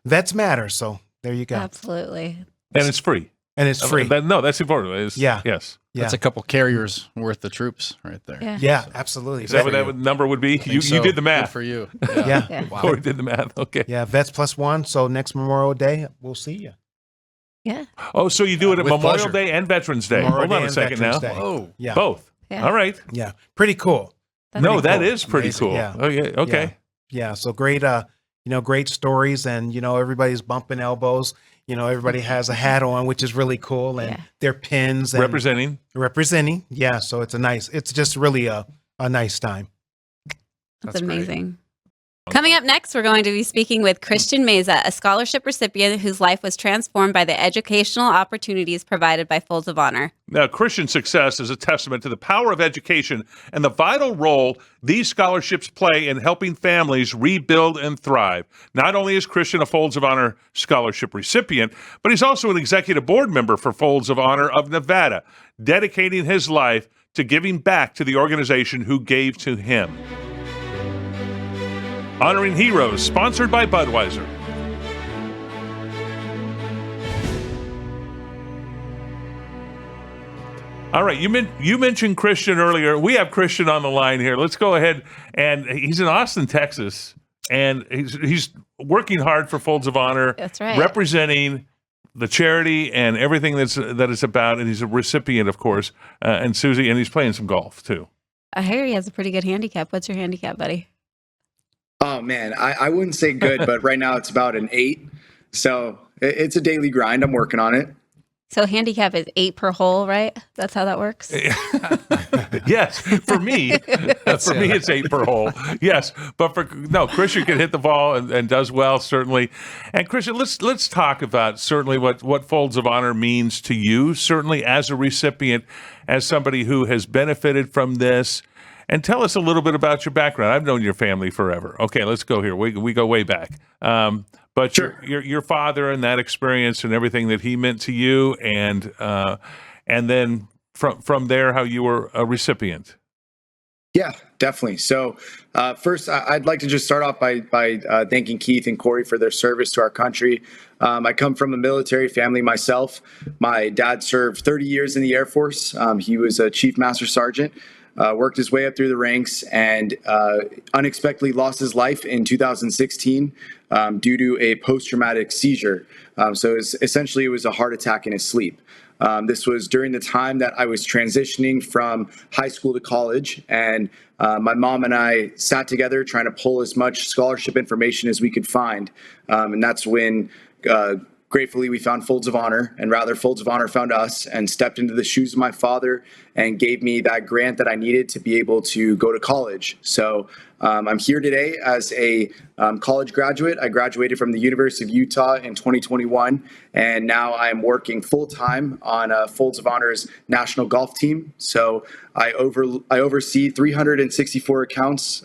Speaker 4: vets matter. So there you go.
Speaker 2: Absolutely.
Speaker 1: And it's free.
Speaker 4: And it's free.
Speaker 1: That's important.
Speaker 4: Yeah.
Speaker 1: Yes.
Speaker 4: Yeah.
Speaker 5: That's a couple carriers worth of troops right there.
Speaker 2: Yeah.
Speaker 4: Yeah, absolutely.
Speaker 1: Is that what that number would be? You did the math.
Speaker 5: Good for you.
Speaker 4: Yeah.
Speaker 2: Yeah.
Speaker 5: Wow.
Speaker 1: Cory did the math. Okay.
Speaker 4: Yeah, Vets Plus One. So next Memorial Day, we'll see you.
Speaker 2: Yeah.
Speaker 1: Oh, so you do it at
Speaker 5: With
Speaker 1: Memorial
Speaker 5: pleasure.
Speaker 1: Day and Veterans Day.
Speaker 4: Memorial
Speaker 1: Hold on
Speaker 4: Day
Speaker 1: a
Speaker 4: and
Speaker 1: second
Speaker 4: Veterans
Speaker 1: now.
Speaker 4: Day.
Speaker 5: Whoa.
Speaker 4: Yeah.
Speaker 1: Both.
Speaker 2: Yeah.
Speaker 1: All right.
Speaker 4: Yeah. Pretty cool.
Speaker 2: That's
Speaker 1: No,
Speaker 2: pretty
Speaker 1: that
Speaker 2: cool.
Speaker 1: is pretty
Speaker 5: Amazing.
Speaker 1: cool.
Speaker 4: Yeah.
Speaker 1: Oh, yeah. Okay.
Speaker 4: Yeah. So great, great stories, and everybody's bumping elbows. Everybody has a hat on, which is really cool, and their pins and representing. Yeah. So it's just really a nice time.
Speaker 2: That's
Speaker 5: great.
Speaker 2: amazing. Coming up next, we're going to be speaking with Christian Meza, a scholarship recipient whose life was transformed by the educational opportunities provided by Folds of Honor.
Speaker 1: Now, Christian success is a testament to the power of education and the vital role these scholarships play in helping families rebuild and thrive. Not only is Christian a Folds of Honor scholarship recipient, but he's also an executive board member for Folds of Honor of Nevada, dedicating his life to giving back to the organization who gave to him. Honoring Heroes, sponsored by Budweiser. All right, you mentioned Christian earlier. We have Christian on the line here. Let's go ahead, and he's in Austin, Texas, and he's working hard for Folds of Honor.
Speaker 2: That's right.
Speaker 1: Representing the charity and everything that it's about, and he's a recipient, of course, and Susie, and he's playing some golf too.
Speaker 2: I hear he has a pretty good handicap. What's your handicap, buddy?
Speaker 6: Oh man, I wouldn't say good, but right now it's about an 8. So it's a daily grind. I'm working on it.
Speaker 2: So handicap is 8 per hole, right? That's how that works.
Speaker 1: Yes, for me, it's 8 per hole. Yes, but Christian can hit the ball and does well, certainly. And Christian, let's talk about certainly what Folds of Honor means to you, certainly as a recipient, as somebody who has benefited from this. And tell us a little bit about your background. I've known your family forever. Okay, let's go here. We go way back. But
Speaker 6: Sure.
Speaker 1: your father and that experience and everything that he meant to you, and then from there, how you were a recipient.
Speaker 6: Yeah, definitely. So first, I'd like to just start off by thanking Keith and Cory for their service to our country. I come from a military family myself. My dad served 30 years in the Air Force. He was a Chief Master Sergeant. Worked his way up through the ranks and unexpectedly lost his life in 2016 due to a post-traumatic seizure. So essentially, it was a heart attack in his sleep. This was during the time that I was transitioning from high school to college, and my mom and I sat together trying to pull as much scholarship information as we could find. And that's when gratefully, we found Folds of Honor, and rather Folds of Honor found us and stepped into the shoes of my father and gave me that grant that I needed to be able to go to college. So I'm here today as a college graduate. I graduated from the University of Utah in 2021, and now I'm working full-time on Folds of Honor's national golf team. So I oversee 364 accounts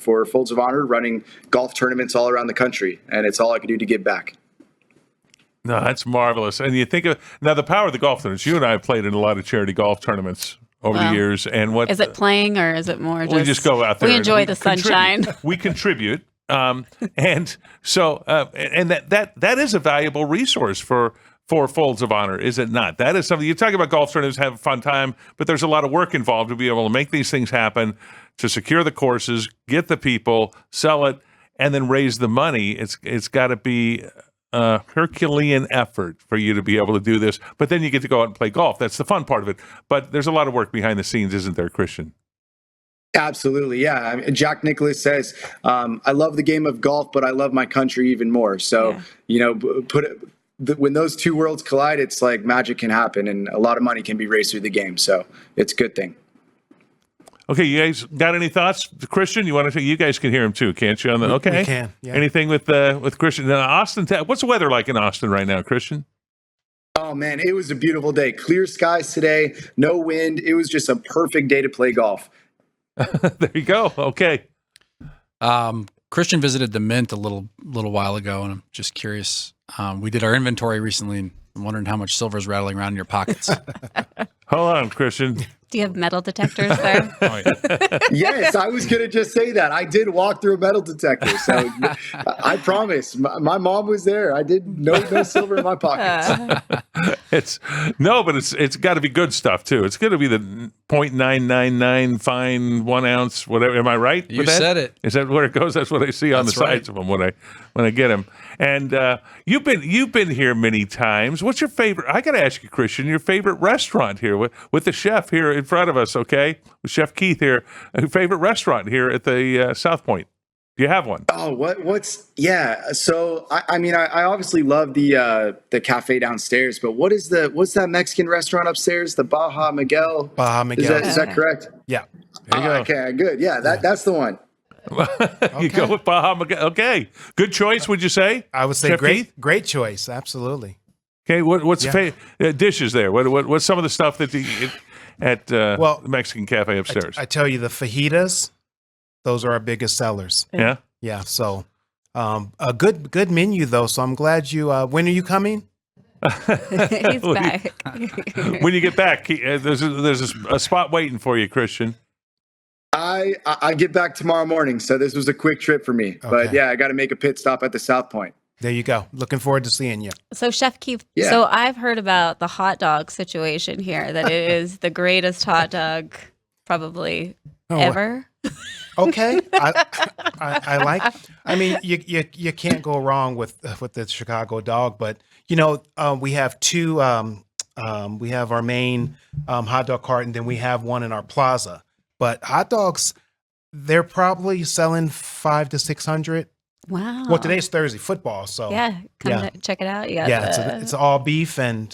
Speaker 6: for Folds of Honor, running golf tournaments all around the country, and it's all I can do to give back.
Speaker 1: No, that's marvelous. And you think of now the power of the golf tournaments. You and I have played in a lot of charity golf tournaments over the years. And what
Speaker 2: is it playing, or is it more just
Speaker 1: we just go out there?
Speaker 2: We enjoy the sunshine.
Speaker 1: We contribute, and so and that is a valuable resource for Folds of Honor, is it not? That is something you talk about. Golf tournaments, have a fun time, but there's a lot of work involved to be able to make these things happen, to secure the courses, get the people, sell it, and then raise the money. It's got to be Herculean effort for you to be able to do this, but then you get to go out and play golf. That's the fun part of it. But there's a lot of work behind the scenes, isn't there, Christian?
Speaker 6: Absolutely, yeah. I mean, Jack Nicklaus says, "I love the game of golf, but I love my country even more." So, when those two worlds collide, it's like magic can happen, and a lot of money can be raised through the game. So, it's a good thing.
Speaker 1: Okay, you guys got any thoughts, Christian? You guys can hear him too, can't you? Okay,
Speaker 4: we can. Yeah.
Speaker 1: Anything with Christian? Now, Austin, what's the weather like in Austin right now, Christian?
Speaker 6: Oh man, it was a beautiful day. Clear skies today, no wind. It was just a perfect day to play golf.
Speaker 1: There you go. Okay.
Speaker 5: Christian visited the Mint a little while ago, and I'm just curious. We did our inventory recently, and I'm wondering how much silver is rattling around in your pockets.
Speaker 1: Hold on, Christian.
Speaker 2: Do you have metal detectors there?
Speaker 5: Oh, yeah.
Speaker 6: Yes, I was going to just say that. I did walk through a metal detector. So I promise. My mom was there. I did no silver in my pockets.
Speaker 1: It's got to be good stuff too. It's going to be the 0.999 fine 1 ounce, whatever. Am I right?
Speaker 5: You said it.
Speaker 1: Is that where it goes? That's what I see on the sides of them when I get them. And you've been here many times. What's your favorite? I got to ask you, Christian, your favorite restaurant here with the chef here in front of us. Okay, with Chef Keith here. Your favorite restaurant here at the South Point. Do you have one?
Speaker 6: Oh, yeah. So I mean, I obviously love the cafe downstairs, but what's that Mexican restaurant upstairs? The Baja Miguel.
Speaker 4: Baja Miguel.
Speaker 6: Is that correct?
Speaker 4: Yeah.
Speaker 1: There you go.
Speaker 6: Okay, good. Yeah, that's the one.
Speaker 1: You go with Baja Miguel. Okay, good choice. Would you say?
Speaker 4: I would say
Speaker 1: Chef Keith?
Speaker 4: great choice. Absolutely.
Speaker 1: Okay, what's the dishes there? What's some of the stuff that at the Mexican cafe upstairs?
Speaker 4: I tell you, the fajitas, those are our biggest sellers.
Speaker 1: Yeah.
Speaker 4: Yeah. So, a good menu though. So I'm glad you. When are you coming?
Speaker 2: He's back.
Speaker 1: When you get back, there's a spot waiting for you, Christian.
Speaker 6: I get back tomorrow morning, so this was a quick trip for me.
Speaker 4: Okay.
Speaker 6: But yeah, I got to make a pit stop at the South Point.
Speaker 4: There you go. Looking forward to seeing you.
Speaker 2: So Chef Keith,
Speaker 6: Yeah.
Speaker 2: so I've heard about the hot dog situation here, that it is the greatest hot dog probably ever.
Speaker 4: Okay. I like. I mean, you can't go wrong with the Chicago dog, but we have two. We have our main hot dog cart, and then we have one in our plaza. But hot dogs, they're probably selling 500 to 600.
Speaker 2: Wow.
Speaker 4: Well, today's Thursday football, so
Speaker 2: Yeah, come
Speaker 4: Yeah.
Speaker 2: check it out. You got
Speaker 4: yeah, it's all beef and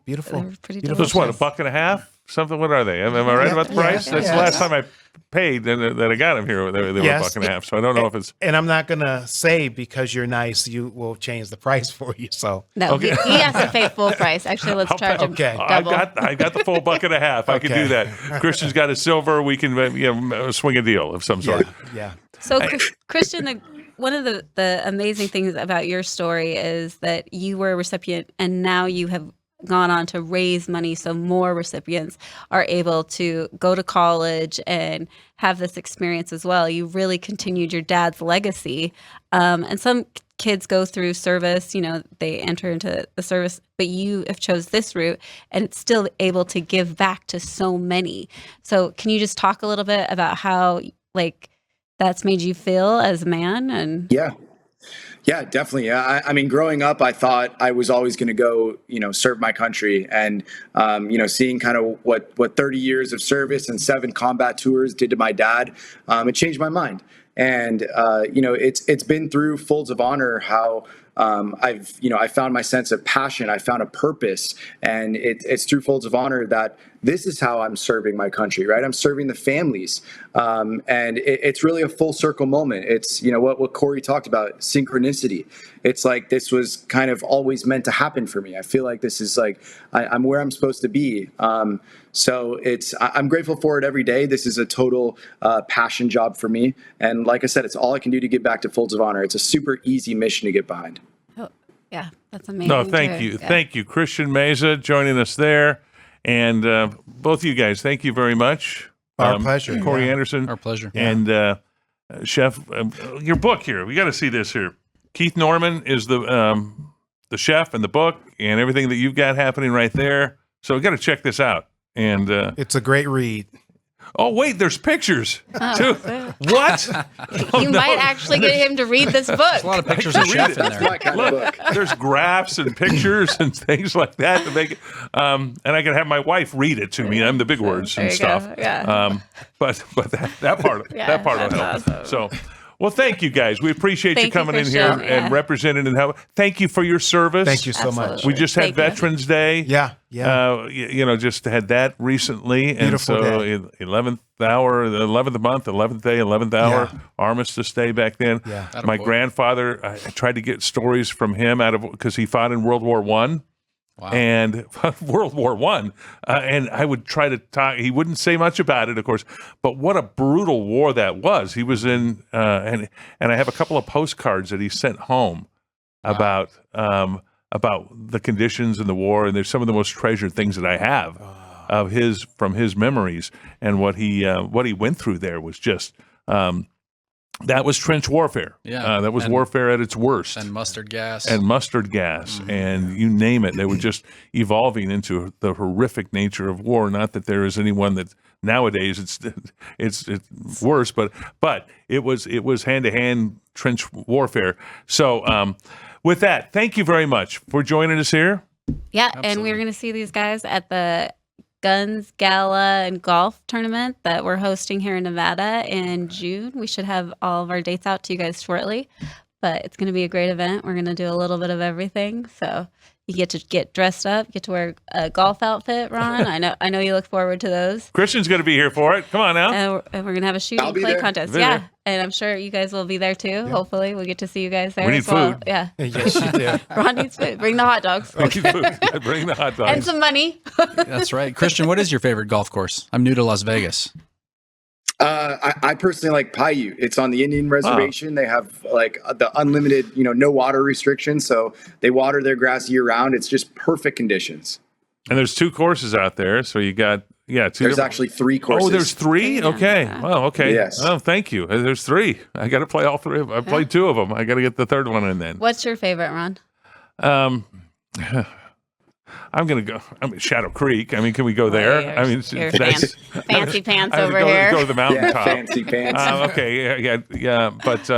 Speaker 4: beautiful.
Speaker 2: They're pretty
Speaker 4: Beautiful.
Speaker 1: That's what,
Speaker 2: delicious.
Speaker 1: $1.50? Something. What are they? Am I right
Speaker 4: Yeah,
Speaker 1: about the price?
Speaker 4: yeah,
Speaker 1: That's
Speaker 4: yeah.
Speaker 1: the last time I paid that I got them here. They were
Speaker 4: Yes.
Speaker 1: $1.50. So I don't know if it's.
Speaker 4: And I'm not gonna say because you're nice, you will change the price for you. So
Speaker 2: No,
Speaker 1: Okay.
Speaker 2: he has to pay full price. Actually, let's charge him
Speaker 4: Okay.
Speaker 2: double.
Speaker 1: I got the full $1.50. I can
Speaker 4: Okay.
Speaker 1: do that. Christian's got a silver. We can swing a deal of some sort.
Speaker 4: yeah.
Speaker 2: So, Christian, one of the amazing things about your story is that you were a recipient, and now you have gone on to raise money so more recipients are able to go to college and have this experience as well. You really continued your dad's legacy. And some kids go through service, they enter into the service, but you have chose this route and it's still able to give back to so many. So can you just talk a little bit about how that's made you feel as a man? And
Speaker 6: Yeah, definitely. I mean, growing up, I thought I was always going to go, serve my country, and seeing kind of what 30 years of service and 7 combat tours did to my dad, it changed my mind. And it's been through Folds of Honor how I found my sense of passion. I found a purpose, and it's through Folds of Honor that this is how I'm serving my country, right? I'm serving the families, and it's really a full circle moment. It's what Cory talked about, synchronicity. It's like this was kind of always meant to happen for me. I feel like this is like I'm where I'm supposed to be. So I'm grateful for it every day. This is a total passion job for me, and like I said, it's all I can do to give back to Folds of Honor. It's a super easy mission to get behind.
Speaker 2: yeah, that's amazing.
Speaker 1: No, thank you.
Speaker 2: Yeah.
Speaker 1: Thank you, Christian Meza, joining us there. And both of you guys, thank you very much.
Speaker 4: Our pleasure.
Speaker 1: Cory
Speaker 4: Yeah.
Speaker 1: Anderson.
Speaker 5: Our pleasure.
Speaker 1: And Chef, your book here. We got to see this here. Keith Norman is the chef and the book and everything that you've got happening right there. So we got to check this out. And
Speaker 4: It's a great read.
Speaker 1: oh wait, there's pictures too.
Speaker 2: good.
Speaker 1: What?
Speaker 2: You might actually get him to read this book.
Speaker 5: There's a lot of pictures of chef in
Speaker 6: It's
Speaker 5: there.
Speaker 6: my kind of book.
Speaker 1: There's graphs and pictures and things like that to make it. And I can have my wife read it to me. I'm the big words
Speaker 2: There
Speaker 1: and
Speaker 2: you
Speaker 1: stuff.
Speaker 2: go. Yeah.
Speaker 1: But that part
Speaker 2: Yeah,
Speaker 1: that part will
Speaker 2: that's
Speaker 1: help.
Speaker 2: awesome.
Speaker 1: So. Well, thank you guys. We appreciate you
Speaker 2: Thank you,
Speaker 1: coming in here
Speaker 2: Christian.
Speaker 1: and
Speaker 2: Yeah.
Speaker 1: representing and help. Thank you for your service.
Speaker 4: Thank you so
Speaker 2: Absolutely.
Speaker 4: much.
Speaker 1: We just had
Speaker 2: Thank you.
Speaker 1: Veterans Day.
Speaker 4: Yeah.
Speaker 1: Just had that recently.
Speaker 4: Beautiful
Speaker 1: and so
Speaker 4: day.
Speaker 1: 11th hour, the 11th month, 11th day, 11th hour,
Speaker 4: Yeah.
Speaker 1: Armistice Day back then.
Speaker 4: Yeah.
Speaker 1: My
Speaker 5: Attaboy.
Speaker 1: grandfather, I tried to get stories from him because he fought in World War I.
Speaker 5: Wow.
Speaker 1: And World War One, and I would try to talk. He wouldn't say much about it, of course, but what a brutal war that was. He was in, and I have a couple of postcards that he sent home about the conditions in the war, and there's some of the most treasured things that I have from his memories, and what he went through there was just. That was trench warfare.
Speaker 5: Yeah.
Speaker 1: That was
Speaker 5: And-
Speaker 1: warfare at its worst.
Speaker 5: And mustard gas.
Speaker 1: And you name it. They were just evolving into the horrific nature of war. Not that there is anyone that nowadays it's worse, but it was hand to hand trench warfare. So with that, thank you very much for joining us here.
Speaker 2: Yeah, and
Speaker 5: Absolutely.
Speaker 2: we're going to see these guys at the Guns Gala and Golf Tournament that we're hosting here in Nevada in June. We should have all of our dates out to you guys shortly, but it's going to be a great event. We're going to do a little bit of everything. So you get to get dressed up, get to wear a golf outfit, Ron. I know you look forward to those.
Speaker 1: Christian's going to be here for it. Come on now.
Speaker 2: And we're going to have a shoot
Speaker 6: I'll
Speaker 2: and
Speaker 6: be
Speaker 2: play
Speaker 6: there.
Speaker 2: contest.
Speaker 1: Be
Speaker 2: Yeah.
Speaker 1: there.
Speaker 2: And I'm sure you guys will be there too. Hopefully we'll get to see you guys there
Speaker 1: We need
Speaker 2: as well.
Speaker 1: food.
Speaker 2: Yeah.
Speaker 4: Yes, you do.
Speaker 2: Ron needs food. Bring the hot dogs.
Speaker 1: Bring the hot dogs.
Speaker 2: And some money.
Speaker 5: That's right. Christian, what is your favorite golf course? I'm new to Las Vegas.
Speaker 6: I personally like Paiute. It's on the Indian reservation. They have like the unlimited, no water restrictions. So they water their grass year round. It's just perfect conditions.
Speaker 1: And there's 2 courses out there. So you got, 2
Speaker 6: There's
Speaker 1: different-
Speaker 6: actually 3 courses.
Speaker 1: Oh, there's 3?
Speaker 2: Yeah.
Speaker 1: Okay.
Speaker 2: Yeah.
Speaker 1: Well, okay.
Speaker 6: Yes.
Speaker 1: Oh, thank you. There's 3. I got to play all 3 of them. I played 2 of them. I got to get the third one in then.
Speaker 2: What's your favorite, Ron?
Speaker 1: I'm going to go. Shadow Creek. I mean, can we go there?
Speaker 2: Well,
Speaker 1: I mean,
Speaker 2: you're
Speaker 1: that's
Speaker 2: fancy pants
Speaker 1: I would
Speaker 2: over
Speaker 1: go,
Speaker 2: here.
Speaker 1: Go to the
Speaker 6: Yeah,
Speaker 1: mountaintop.
Speaker 6: fancy pants.
Speaker 1: Okay. Yeah. But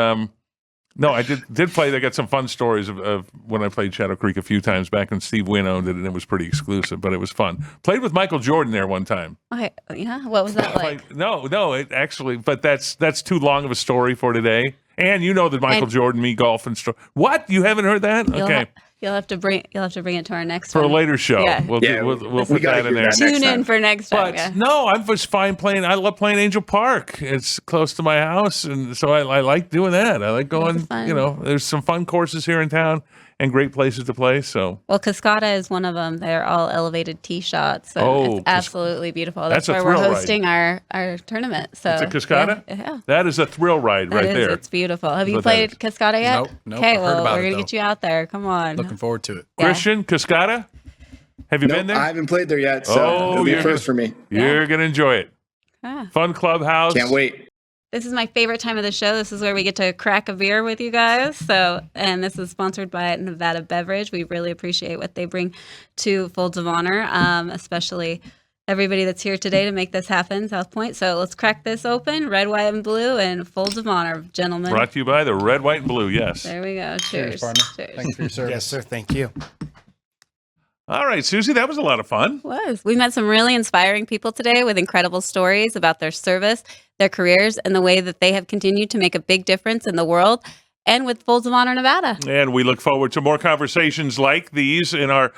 Speaker 1: no, I did play. I got some fun stories of when I played Shadow Creek a few times back when Steve Wynn owned it, and it was pretty exclusive, but it was fun. Played with Michael Jordan there one time.
Speaker 2: Okay, yeah. What was that like?
Speaker 1: No, it actually, but that's too long of a story for today. And you know the Michael Jordan Me Golfing story. What? You haven't heard that? Okay.
Speaker 2: You'll have to bring it to our next
Speaker 1: For
Speaker 2: one.
Speaker 1: a later show.
Speaker 2: Yeah.
Speaker 1: We'll
Speaker 6: we
Speaker 1: put that in there.
Speaker 2: Tune in for next time.
Speaker 1: But
Speaker 2: Yeah.
Speaker 1: no, I'm just fine playing. I love playing Angel Park. It's close to my house, and so I like doing that. I like going.
Speaker 2: fun.
Speaker 1: There's some fun courses here in town and great places to play. So
Speaker 2: Well, Cascada is one of them. They're all elevated tee shots. So it's absolutely beautiful.
Speaker 1: That's
Speaker 2: That's
Speaker 1: a
Speaker 2: where we're
Speaker 1: thrill ride.
Speaker 2: hosting our tournament. So
Speaker 1: it's a Cascada.
Speaker 2: Yeah.
Speaker 1: That is a thrill ride right
Speaker 2: It is.
Speaker 1: there.
Speaker 2: It's beautiful. Have you
Speaker 1: what that
Speaker 2: played
Speaker 1: is.
Speaker 2: Cascada yet?
Speaker 5: Nope,
Speaker 2: Okay,
Speaker 5: I've heard
Speaker 2: well,
Speaker 5: about
Speaker 2: we're
Speaker 5: it,
Speaker 2: going to
Speaker 5: though.
Speaker 2: get you out there. Come on.
Speaker 5: Looking forward to it.
Speaker 2: Yeah.
Speaker 1: Christian, Cascada, have you been there?
Speaker 6: I haven't played there yet, so it'll be a first for me.
Speaker 1: You're gonna enjoy it.
Speaker 2: Ah.
Speaker 1: Fun clubhouse.
Speaker 6: Can't wait.
Speaker 2: This is my favorite time of the show. This is where we get to crack a beer with you guys. And this is sponsored by Nevada Beverage. We really appreciate what they bring to Folds of Honor, especially everybody that's here today to make this happen, South Point. So let's crack this open. Red, white, and blue, and Folds of Honor, gentlemen.
Speaker 1: Brought to you by the Red, White, and Blue. Yes.
Speaker 2: There we go. Cheers.
Speaker 5: partner.
Speaker 2: Cheers.
Speaker 5: Thanks for your service.
Speaker 4: Yes, sir. Thank you.
Speaker 1: All right, Susie, that was a lot of fun.
Speaker 2: We met some really inspiring people today with incredible stories about their service, their careers, and the way that they have continued to make a big difference in the world and with Folds of Honor Nevada.
Speaker 1: And we look forward to more conversations like these in our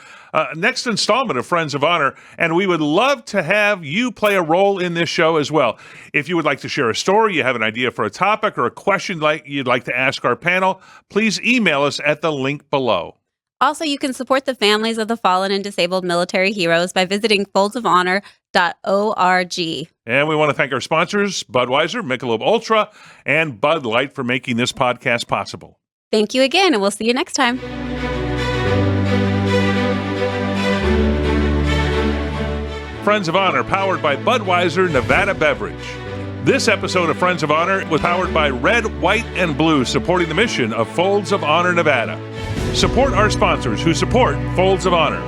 Speaker 1: next installment of Friends of Honor. And we would love to have you play a role in this show as well. If you would like to share a story, you have an idea for a topic, or a question you'd like to ask our panel, please email us at the link below.
Speaker 2: Also, you can support the families of the fallen and disabled military heroes by visiting foldsofhonor.org.
Speaker 1: And we want to thank our sponsors, Budweiser, Michelob Ultra, and Bud Light, for making this podcast possible.
Speaker 2: Thank you again, and we'll see you next time.
Speaker 1: Friends of Honor, powered by Budweiser Nevada Beverage. This episode of Friends of Honor was powered by Red, White, and Blue, supporting the mission of Folds of Honor Nevada. Support our sponsors who support Folds of Honor.